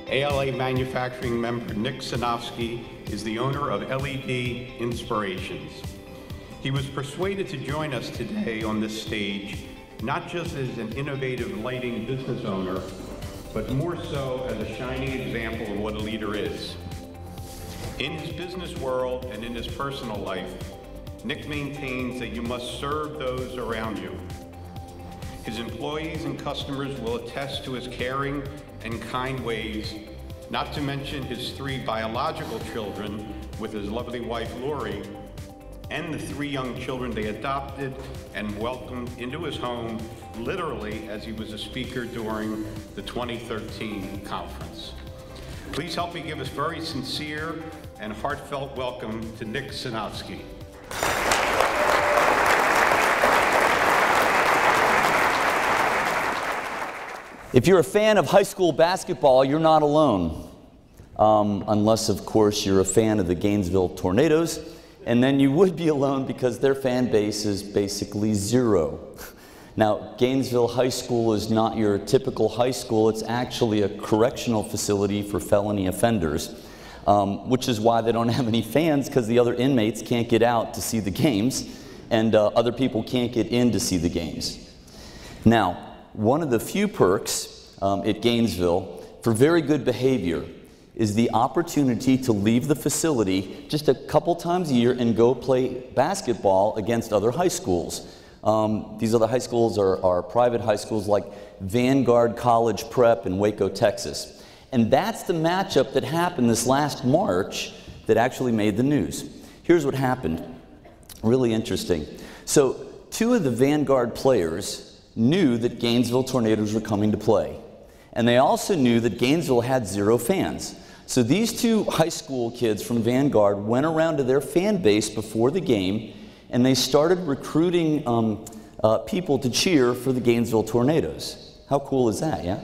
ALA manufacturing member Nick Senofsky is the owner of LED Inspirations. He was persuaded to join us today on this stage, not just as an innovative lighting business owner, but more so as a shining example of what a leader is. In his business world and in his personal life, Nick maintains that you must serve those around you. His employees and customers will attest to his caring and kind ways, not to mention his 3 biological children with his lovely wife Lori, and the 3 young children they adopted and welcomed into his home, literally as he was a speaker during the 2013 conference. Please help me give a very sincere and heartfelt welcome to Nick Senofsky. If you're a fan of high school basketball, you're not alone. Unless, of course, you're a fan of the Gainesville Tornadoes, and then you would be alone because their fan base is basically 0. Now, Gainesville High School is not your typical high school. It's actually a correctional facility for felony offenders, which is why they don't have any fans, because the other inmates can't get out to see the games, and other people can't get in to see the games. Now, one of the few perks at Gainesville for very good behavior is the opportunity to leave the facility just a couple times a year and go play basketball against other high schools. These other high schools are private high schools like Vanguard College Prep in Waco, Texas. And that's the matchup that happened this last March that actually made the news. Here's what happened. Really interesting. So 2 of the Vanguard players knew that Gainesville Tornadoes were coming to play. And they also knew that Gainesville had 0 fans. So these 2 high school kids from Vanguard went around to their fan base before the game, and they started recruiting people to cheer for the Gainesville Tornadoes. How cool is that, yeah?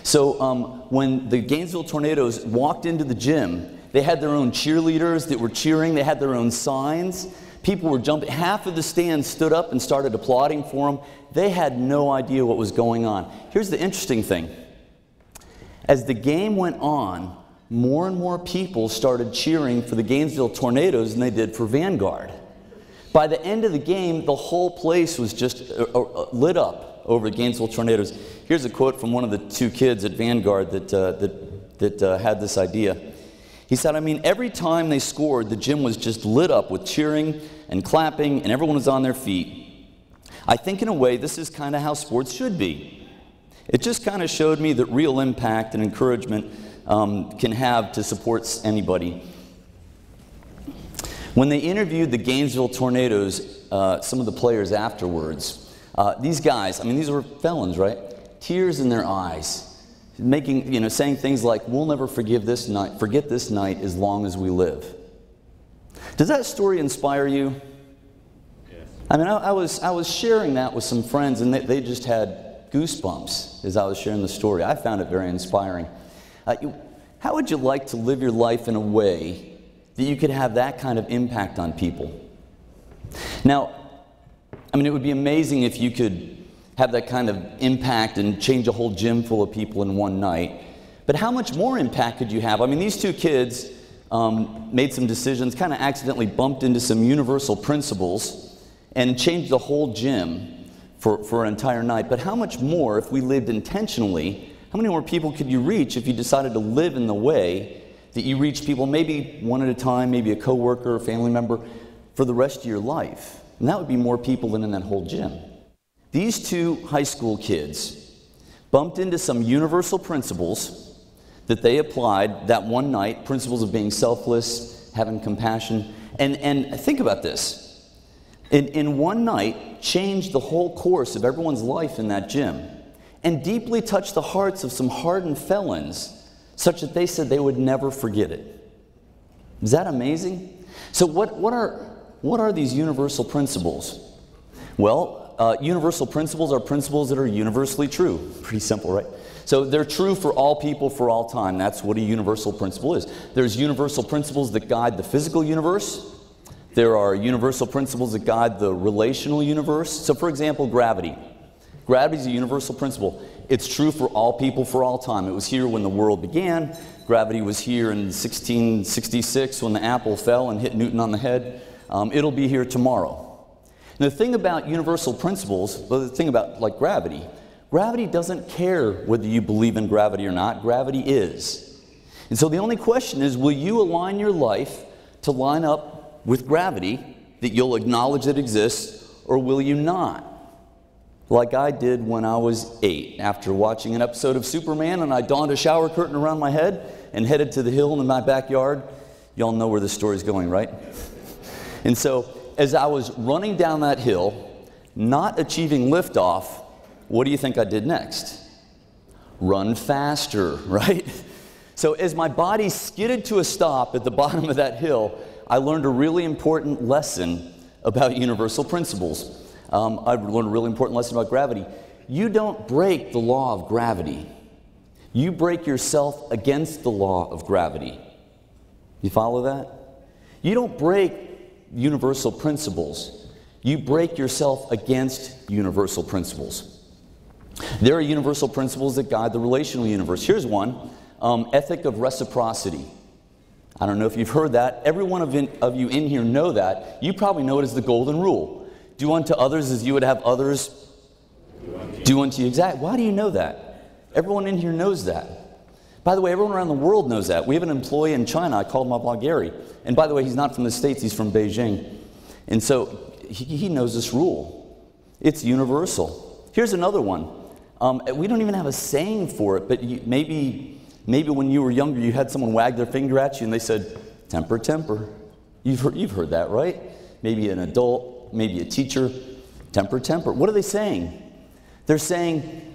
So when the Gainesville Tornadoes walked into the gym, they had their own cheerleaders that were cheering, they had their own signs. People were jumping. Half of the stands stood up and started applauding for them. They had no idea what was going on. Here's the interesting thing. As the game went on, more and more people started cheering for the Gainesville Tornadoes than they did for Vanguard. By the end of the game, the whole place was just lit up over the Gainesville Tornadoes. Here's a quote from one of the 2 kids at Vanguard that had this idea. He said, I mean, every time they scored, the gym was just lit up with cheering and clapping, and everyone was on their feet. I think in a way, this is kind of how sports should be. It just kind of showed me that real impact and encouragement can have to support anybody. When they interviewed the Gainesville Tornadoes, some of the players afterwards, these guys, I mean, these were felons, right? Tears in their eyes. Saying things like, we'll never forget this night as long as we live. Does that story inspire you? Yes. I mean, I was sharing that with some friends, and they just had goosebumps as I was sharing the story. I found it very inspiring. How would you like to live your life in a way that you could have that kind of impact on people? Now, I mean, it would be amazing if you could have that kind of impact and change a whole gym full of people in one night. But how much more impact could you have? I mean, these 2 kids made some decisions, kind of accidentally bumped into some universal principles and changed the whole gym for an entire night. But how much more if we lived intentionally? How many more people could you reach if you decided to live in the way that you reach people, maybe one at a time, maybe a coworker, a family member, for the rest of your life? And that would be more people than in that whole gym. These 2 high school kids bumped into some universal principles that they applied that one night, principles of being selfless, having compassion, and think about this. In one night, changed the whole course of everyone's life in that gym, and deeply touched the hearts of some hardened felons, such that they said they would never forget it. Is that amazing? So what are these universal principles? Well, universal principles are principles that are universally true. Pretty simple, right? So they're true for all people for all time. That's what a universal principle is. There's universal principles that guide the physical universe. There are universal principles that guide the relational universe. So for example, gravity. Gravity is a universal principle. It's true for all people for all time. It was here when the world began. Gravity was here in 1666 when the apple fell and hit Newton on the head. It'll be here tomorrow. And the thing about universal principles, well, the thing about like gravity doesn't care whether you believe in gravity or not. Gravity is. And so the only question is, will you align your life to line up with gravity, that you'll acknowledge it exists, or will you not? Like I did when I was 8, after watching an episode of Superman, and I donned a shower curtain around my head and headed to the hill in my backyard. Y'all know where this story's going, right? And so, as I was running down that hill, not achieving liftoff, what do you think I did next? Run faster, right? So as my body skidded to a stop at the bottom of that hill, I learned a really important lesson about universal principles. I learned a really important lesson about gravity. You don't break the law of gravity. You break yourself against the law of gravity. You follow that? You don't break universal principles. You break yourself against universal principles. There are universal principles that guide the relational universe. Here's one, ethic of reciprocity. I don't know if you've heard that. Every one of you in here know that. You probably know it as the golden rule. Do unto others as you would have others do unto you. Exactly. Why do you know that? Everyone in here knows that. By the way, everyone around the world knows that. We have an employee in China. I called him up while Gary. And by the way, he's not from the States. He's from Beijing. And so he knows this rule. It's universal. Here's another one. We don't even have a saying for it, but maybe when you were younger, you had someone wag their finger at you and they said, temper, temper. You've heard that, right? Maybe an adult, maybe a teacher, temper, temper. What are they saying? They're saying,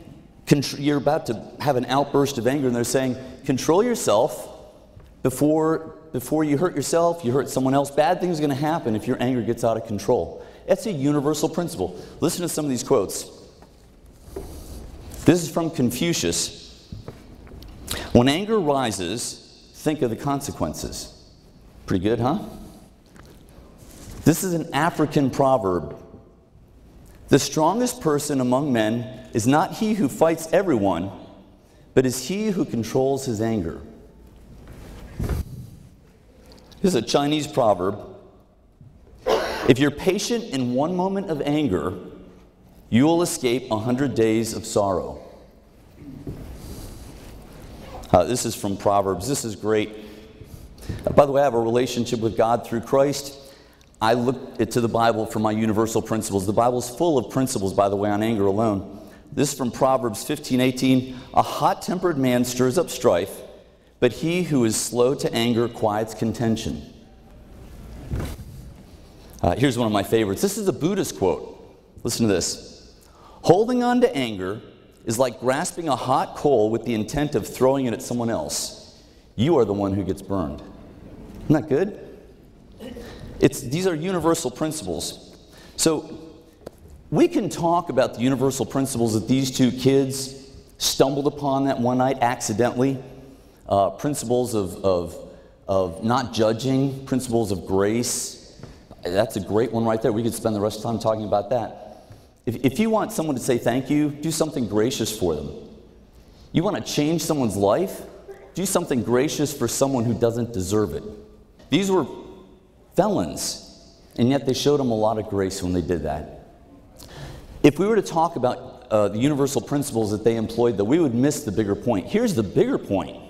you're about to have an outburst of anger, and they're saying, control yourself before you hurt yourself, you hurt someone else. Bad things are going to happen if your anger gets out of control. That's a universal principle. Listen to some of these quotes. This is from Confucius. When anger rises, think of the consequences. Pretty good, huh? This is an African proverb. The strongest person among men is not he who fights everyone, but is he who controls his anger. This is a Chinese proverb. If you're patient in one moment of anger, you will escape 100 days of sorrow. This is from Proverbs. This is great. By the way, I have a relationship with God through Christ. I look to the Bible for my universal principles. The Bible's full of principles, by the way, on anger alone. This is from Proverbs 15:18. A hot-tempered man stirs up strife, but he who is slow to anger quiets contention. Here's one of my favorites. This is a Buddhist quote. Listen to this. Holding on to anger is like grasping a hot coal with the intent of throwing it at someone else. You are the one who gets burned. Isn't that good? These are universal principles. So we can talk about the universal principles that these two kids stumbled upon that one night accidentally. Principles of not judging, principles of grace. That's a great one right there. We could spend the rest of the time talking about that. If you want someone to say thank you, do something gracious for them. You want to change someone's life? Do something gracious for someone who doesn't deserve it. These were felons, and yet they showed them a lot of grace when they did that. If we were to talk about the universal principles that they employed, though, we would miss the bigger point. Here's the bigger point.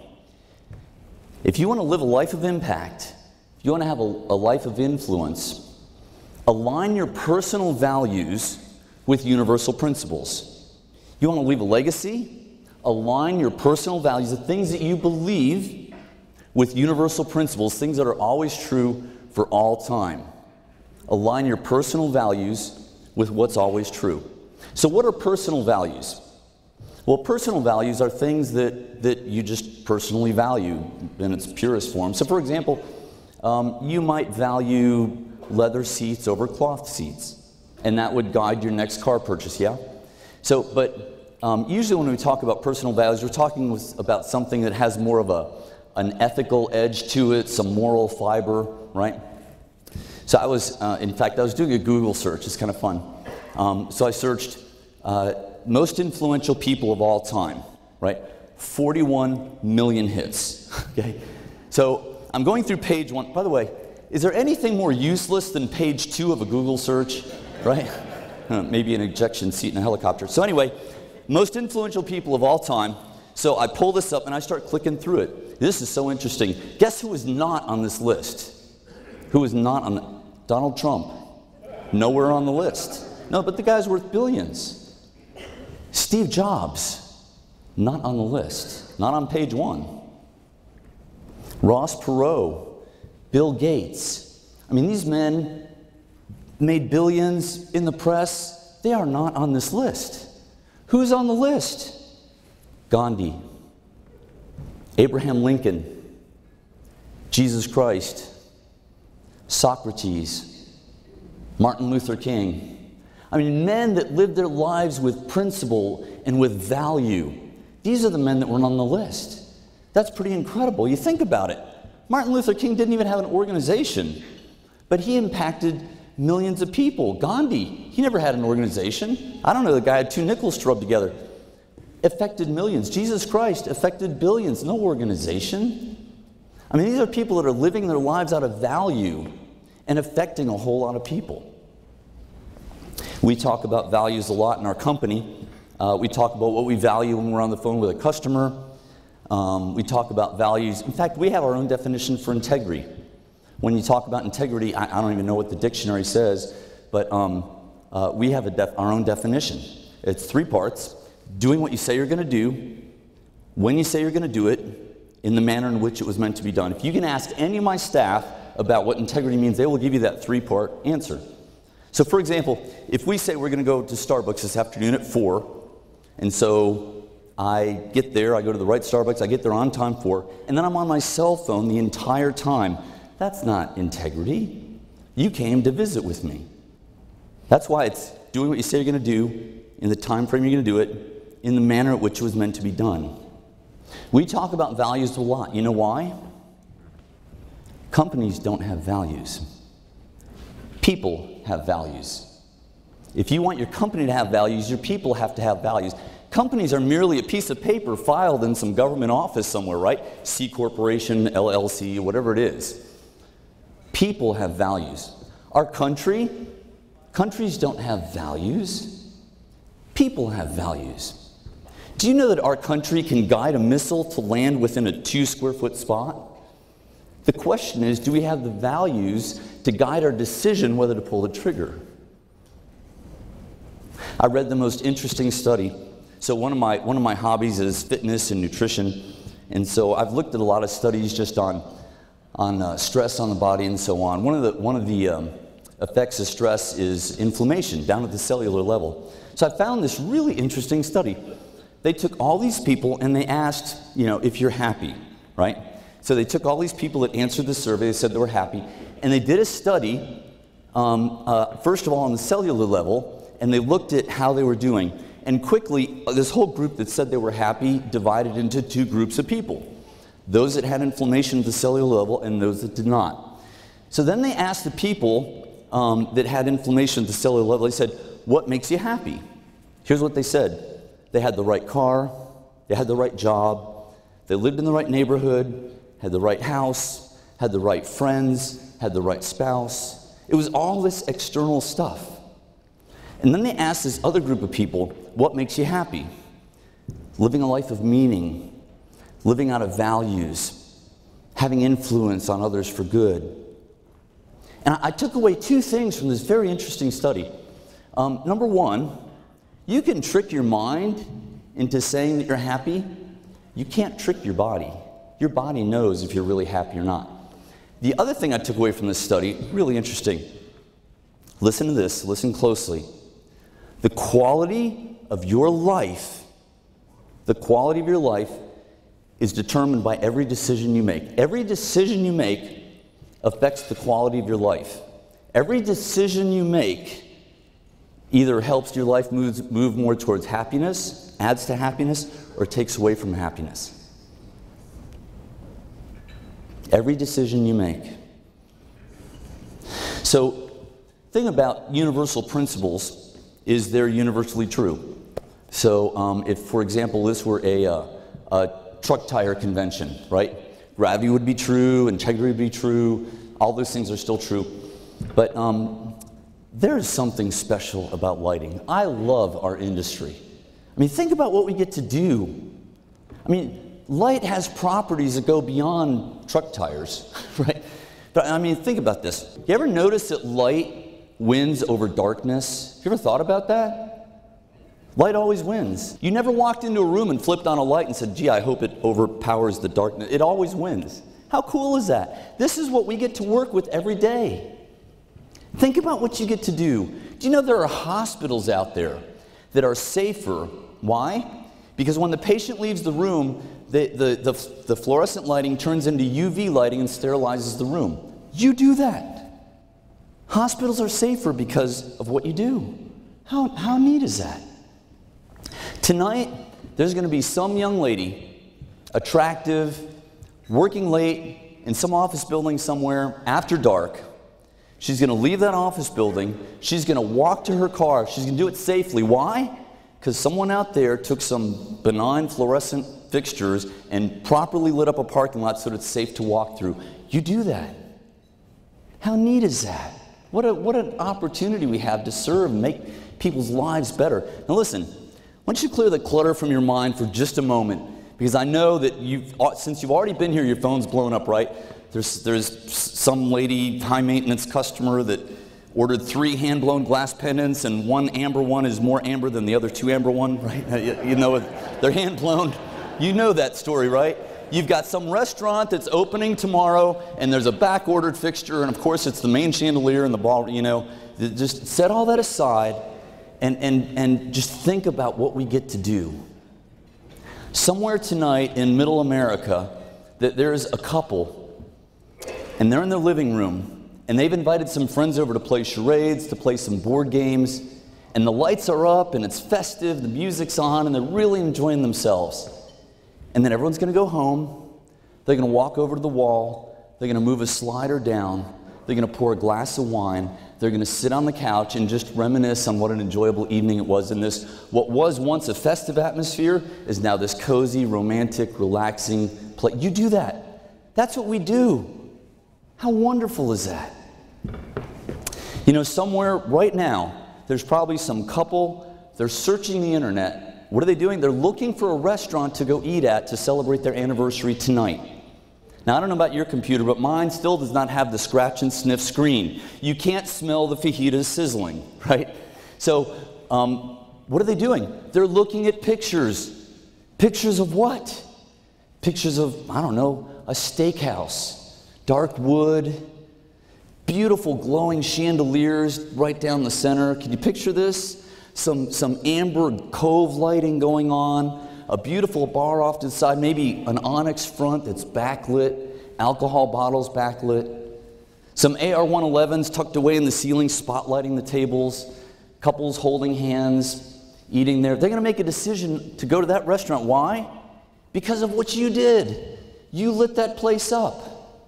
If you want to live a life of impact, if you want to have a life of influence, align your personal values with universal principles. You want to leave a legacy? Align your personal values, the things that you believe, with universal principles, things that are always true for all time. Align your personal values with what's always true. So what are personal values? Well, personal values are things that you just personally value in its purest form. So for example, you might value leather seats over cloth seats, and that would guide your next car purchase, yeah? So, but usually when we talk about personal values, we're talking about something that has more of an ethical edge to it, some moral fiber, right? So I was, in fact, I was doing a Google search. It's kind of fun. So I searched most influential people of all time, right? 41 million hits, okay? So I'm going through page 1. By the way, is there anything more useless than page 2 of a Google search, right? Maybe an ejection seat in a helicopter. So anyway, most influential people of all time. So I pull this up and I start clicking through it. This is so interesting. Guess who was not on this list? Who was not on Donald Trump. Nowhere on the list. No, but the guy's worth billions. Steve Jobs, not on the list. Not on page 1. Ross Perot, Bill Gates. I mean, these men made billions in the press. They are not on this list. Who's on the list? Gandhi, Abraham Lincoln, Jesus Christ, Socrates, Martin Luther King. I mean, men that lived their lives with principle and with value. These are the men that were on the list. That's pretty incredible. You think about it. Martin Luther King didn't even have an organization, but he impacted millions of people. Gandhi, he never had an organization. I don't know, the guy had 2 nickels to rub together. Affected millions. Jesus Christ affected billions. No organization. I mean, these are people that are living their lives out of value and affecting a whole lot of people. We talk about values a lot in our company. We talk about what we value when we're on the phone with a customer. We talk about values. In fact, we have our own definition for integrity. When you talk about integrity, I don't even know what the dictionary says, but we have our own definition. It's 3 parts. Doing what you say you're going to do, when you say you're going to do it, in the manner in which it was meant to be done. If you can ask any of my staff about what integrity means, they will give you that 3-part answer. So for example, if we say we're going to go to Starbucks this afternoon at 4, and so I get there, I go to the right Starbucks, I get there on time 4, and then I'm on my cell phone the entire time. That's not integrity. You came to visit with me. That's why it's doing what you say you're going to do, in the time frame you're going to do it, in the manner at which it was meant to be done. We talk about values a lot. You know why? Companies don't have values. People have values. If you want your company to have values, your people have to have values. Companies are merely a piece of paper filed in some government office somewhere, right? C Corporation, LLC, whatever it is. People have values. Our countries don't have values. People have values. Do you know that our country can guide a missile to land within a 2-square-foot spot? The question is, do we have the values to guide our decision whether to pull the trigger? I read the most interesting study. So one of my hobbies is fitness and nutrition, and so I've looked at a lot of studies just on stress on the body and so on. One of the effects of stress is inflammation down at the cellular level. So I found this really interesting study. They took all these people and they asked, if you're happy, right? So they took all these people that answered the survey, they said they were happy, and they did a study, first of all on the cellular level, and they looked at how they were doing. And quickly, this whole group that said they were happy divided into 2 groups of people. Those that had inflammation at the cellular level and those that did not. So then they asked the people that had inflammation at the cellular level, they said, what makes you happy? Here's what they said. They had the right car, they had the right job, they lived in the right neighborhood, had the right house, had the right friends, had the right spouse. It was all this external stuff. And then they asked this other group of people, what makes you happy? Living a life of meaning, living out of values, having influence on others for good. And I took away 2 things from this very interesting study. Number 1, you can trick your mind into saying that you're happy. You can't trick your body. Your body knows if you're really happy or not. The other thing I took away from this study, really interesting. Listen to this, listen closely. The quality of your life is determined by every decision you make. Every decision you make affects the quality of your life. Every decision you make either helps your life move more towards happiness, adds to happiness, or takes away from happiness. Every decision you make. So, the thing about universal principles is they're universally true. So if, for example, this were a truck tire convention, right? Gravity would be true, integrity would be true, all those things are still true. But there is something special about lighting. I love our industry. I mean, think about what we get to do. I mean, light has properties that go beyond truck tires, right? But I mean, think about this. You ever notice that light wins over darkness? You ever thought about that? Light always wins. You never walked into a room and flipped on a light and said, gee, I hope it overpowers the darkness. It always wins. How cool is that? This is what we get to work with every day. Think about what you get to do. Do you know there are hospitals out there that are safer? Why? Because when the patient leaves the room, the fluorescent lighting turns into UV lighting and sterilizes the room. You do that. Hospitals are safer because of what you do. How neat is that? Tonight, there's going to be some young lady, attractive, working late in some office building somewhere after dark. She's going to leave that office building. She's going to walk to her car. She's going to do it safely. Why? Because someone out there took some benign fluorescent fixtures and properly lit up a parking lot so that it's safe to walk through. You do that. How neat is that? What an opportunity we have to serve and make people's lives better. Now listen, why don't you clear the clutter from your mind for just a moment? Because I know that since you've already been here, your phone's blown up, right? There's some lady, high-maintenance customer that ordered 3 hand-blown glass pendants, and one amber one is more amber than the other 2 amber one, right? You know, they're hand-blown. You know that story, right? You've got some restaurant that's opening tomorrow, and there's a back-ordered fixture, and of course it's the main chandelier and the ball, you know. Just set all that aside and just think about what we get to do. Somewhere tonight in Middle America, there's a couple, and they're in their living room, and they've invited some friends over to play charades, to play some board games, and the lights are up, and it's festive, the music's on, and they're really enjoying themselves. And then everyone's going to go home, they're going to walk over to the wall, they're going to move a slider down, they're going to pour a glass of wine, they're going to sit on the couch and just reminisce on what an enjoyable evening it was in this, what was once a festive atmosphere, is now this cozy, romantic, relaxing place. You do that. That's what we do. How wonderful is that? You know, somewhere right now, there's probably some couple, they're searching the internet. What are they doing? They're looking for a restaurant to go eat at to celebrate their anniversary tonight. Now, I don't know about your computer, but mine still does not have the scratch and sniff screen. You can't smell the fajitas sizzling, right? So, what are they doing? They're looking at pictures. Pictures of what? Pictures of, I don't know, a steakhouse, dark wood, beautiful glowing chandeliers right down the center. Can you picture this? Some amber cove lighting going on. A beautiful bar off to the side, maybe an onyx front that's backlit, alcohol bottles backlit, some AR-111s tucked away in the ceiling, spotlighting the tables, couples holding hands, eating there. They're going to make a decision to go to that restaurant. Why? Because of what you did. You lit that place up.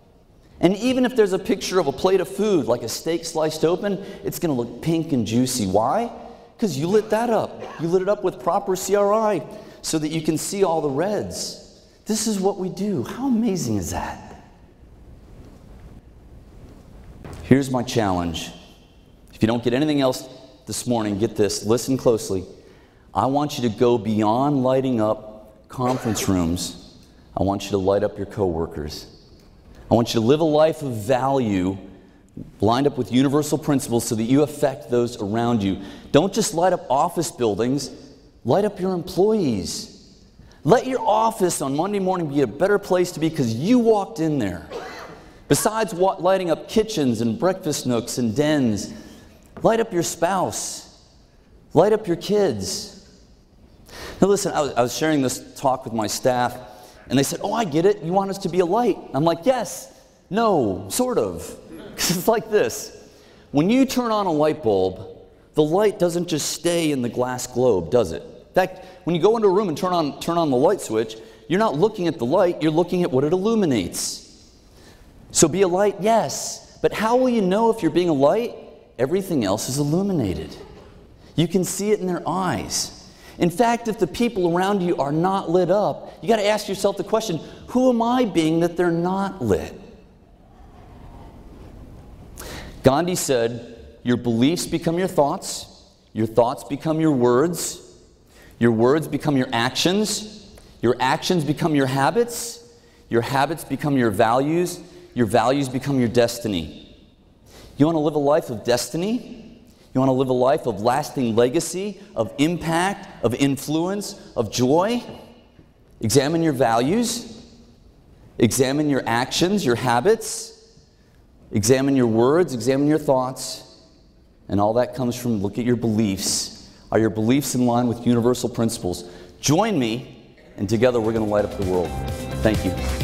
And even if there's a picture of a plate of food, like a steak sliced open, it's going to look pink and juicy. Why? Because you lit that up. You lit it up with proper CRI, so that you can see all the reds. This is what we do. How amazing is that? Here's my challenge. If you don't get anything else this morning, get this. Listen closely. I want you to go beyond lighting up conference rooms. I want you to light up your coworkers. I want you to live a life of value lined up with universal principles so that you affect those around you. Don't just light up office buildings. Light up your employees. Let your office on Monday morning be a better place to be because you walked in there. Besides lighting up kitchens and breakfast nooks and dens, light up your spouse. Light up your kids. Now listen, I was sharing this talk with my staff, and they said, oh, I get it. You want us to be a light. I'm like, yes, no, sort of. It's like this. When you turn on a light bulb, the light doesn't just stay in the glass globe, does it? In fact, when you go into a room and turn on the light switch, you're not looking at the light, you're looking at what it illuminates. So be a light, yes. But how will you know if you're being a light? Everything else is illuminated. You can see it in their eyes. In fact, if the people around you are not lit up, you got to ask yourself the question, who am I being that they're not lit? Gandhi said, your beliefs become your thoughts become your words become your actions become your habits become your values become your destiny. You want to live a life of destiny? You want to live a life of lasting legacy, of impact, of influence, of joy? Examine your values, examine your actions, your habits, examine your words, examine your thoughts, and all that comes from look at your beliefs. Are your beliefs in line with universal principles? Join me, and together we're going to light up the world. Thank you.